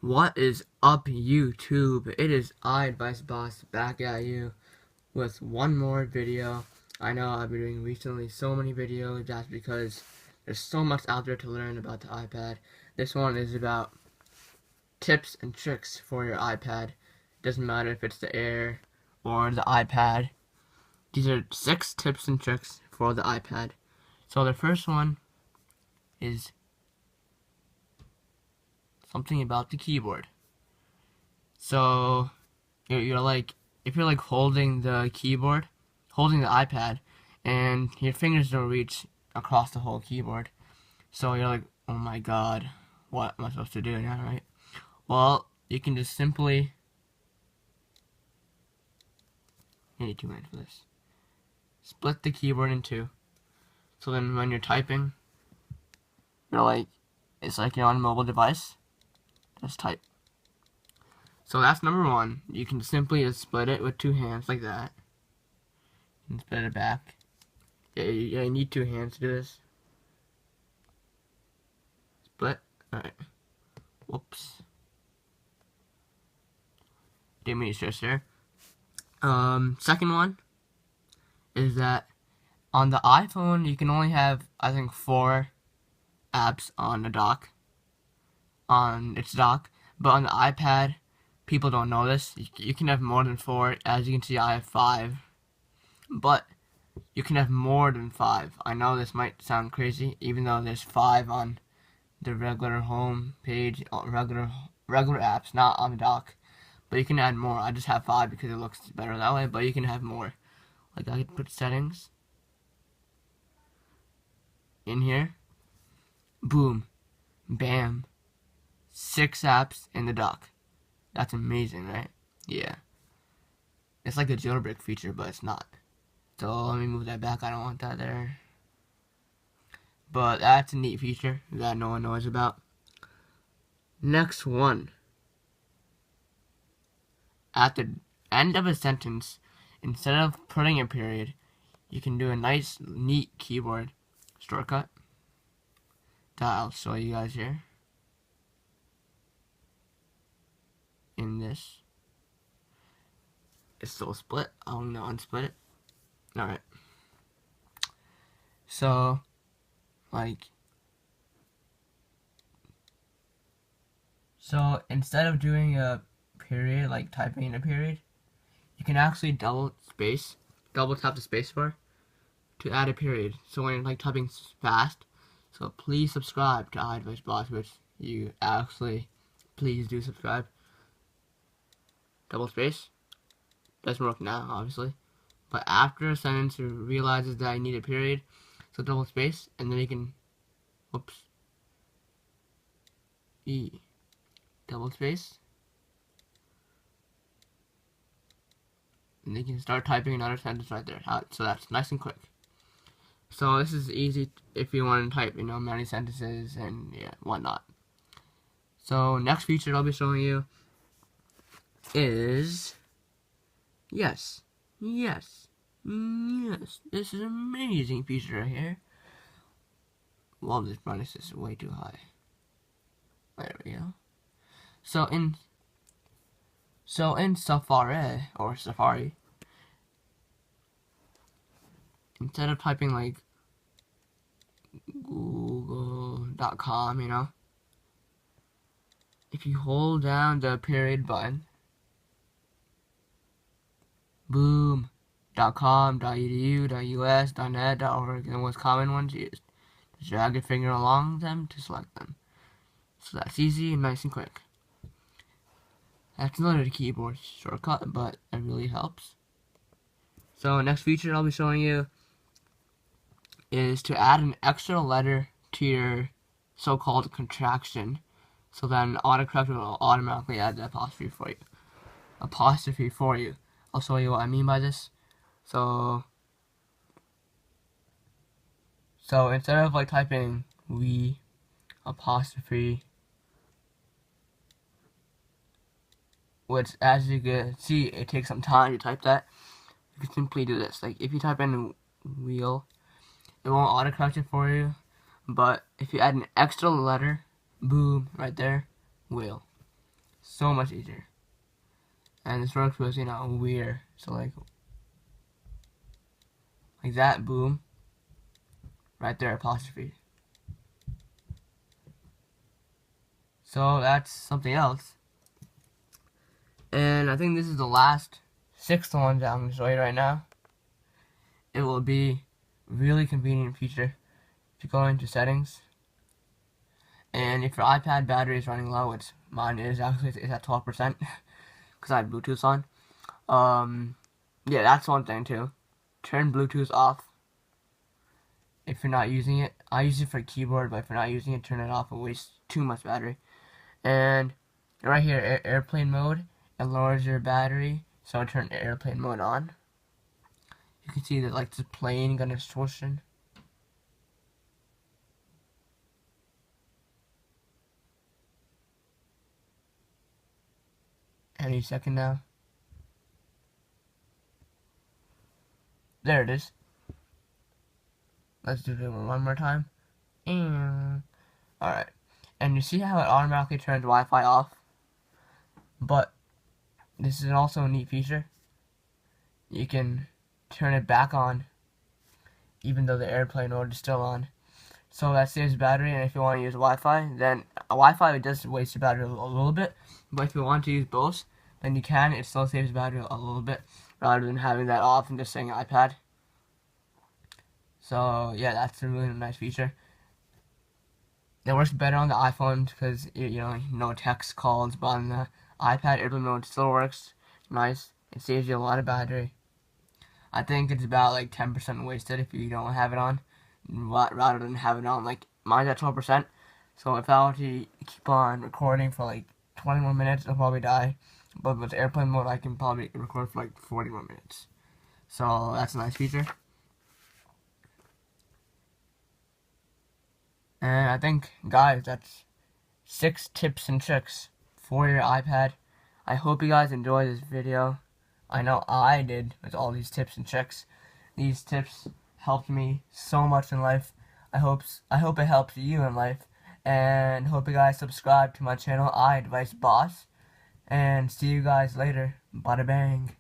What is up, YouTube? It is I, Advice Boss, back at you with one more video. I know I've been doing recently so many videos. That's because there's so much out there to learn about the iPad. This one is about tips and tricks for your iPad. Doesn't matter if it's the Air or the iPad. These are 6 tips and tricks for the iPad. So the first one is something about the keyboard. So you're like, if you're like holding the keyboard, holding the iPad, and your fingers don't reach across the whole keyboard, so you're like, oh my god, what am I supposed to do now, right? Well, you can just simply, you need 2 minutes for this, split the keyboard in 2, so then when you're typing, you're like, it's like you're on a mobile device, just type. So that's number 1. You can simply just split it with 2 hands like that. And split it back. Yeah, you need 2 hands to do this. Split. Alright. Whoops. Didn't mean to stress there. Second one is that on the iPhone you can only have, I think, 4 apps on the dock. On its dock. But on the iPad, people don't know this. You can have more than 4. As you can see, I have 5. But you can have more than 5. I know this might sound crazy, even though there's 5 on the regular home page, regular apps, not on the dock. But you can add more. I just have 5 because it looks better that way, but you can have more. Like, I could put settings in here. Boom. Bam. 6 apps in the dock. That's amazing, right? Yeah. It's like a jailbreak feature, but it's not. So let me move that back. I don't want that there. But that's a neat feature that no one knows about. Next one. At the end of a sentence, instead of putting a period, you can do a nice, neat keyboard shortcut that I'll show you guys here. In this. It's still split. I'm gonna unsplit it. Alright. So, instead of doing a period, like typing in a period, you can actually double tap the spacebar to add a period. So when you're like typing fast, so please subscribe to iAdvice Boss, which you actually, please do subscribe. Double space. Doesn't work now, obviously. But after a sentence, it realizes that I need a period, so double space, and then you can, whoops, double space, and you can start typing another sentence right there. So that's nice and quick. So this is easy if you want to type, many sentences and yeah, whatnot. So next feature I'll be showing you is, yes, this is an amazing feature right here. Well, this brightness is way too high. There we go. So in Safari, instead of typing like google.com, if you hold down the period button, boom, .com, .edu, .us, .net, .org, and the most common ones used. Just drag your finger along them to select them. So that's easy and nice and quick. That's another keyboard shortcut, but it really helps. So next feature I'll be showing you is to add an extra letter to your so-called contraction, so then Autocorrect will automatically add the apostrophe for you. I'll show you what I mean by this. So instead of like typing we apostrophe, which as you can see it takes some time to type that, you can simply do this. Like if you type in wheel, it won't autocorrect it for you, but if you add an extra letter, boom, right there, wheel. So much easier. And this works with, weird. So like that, boom. Right there, apostrophe. So that's something else. And I think this is the last, sixth one that I'm going to show you right now. It will be really convenient feature. If you go into settings, and if your iPad battery is running low, which mine is actually, it's at 12%, because I have Bluetooth on. Yeah, that's one thing too. Turn Bluetooth off if you're not using it. I use it for keyboard, but if you're not using it, turn it off. It wastes too much battery. And right here, airplane mode, it lowers your battery, so turn airplane mode on. You can see that like the plane gonna swooshing. Any second now. There it is. Let's do it one more time. Alright. And you see how it automatically turns Wi-Fi off? But this is also a neat feature. You can turn it back on even though the airplane mode is still on. So that saves battery, and if you want to use Wi-Fi, then Wi-Fi does waste your battery a little bit. But if you want to use both, then you can. It still saves battery a little bit rather than having that off and just saying iPad. So yeah, that's a really nice feature. It works better on the iPhone because no text calls, but on the iPad, airplane mode still works nice. It saves you a lot of battery. I think it's about like 10% wasted if you don't have it on, rather than have it on. Like mine's at 12%, so if I were to keep on recording for like 20 more minutes, I'll probably die. But with airplane mode, I can probably record for like 40 more minutes. So that's a nice feature. And I think, guys, that's 6 tips and tricks for your iPad. I hope you guys enjoyed this video. I know I did with all these tips and tricks. These tips helped me so much in life. I hope it helps you in life. And hope you guys subscribe to my channel, iAdvice Boss. And see you guys later. Bada bang.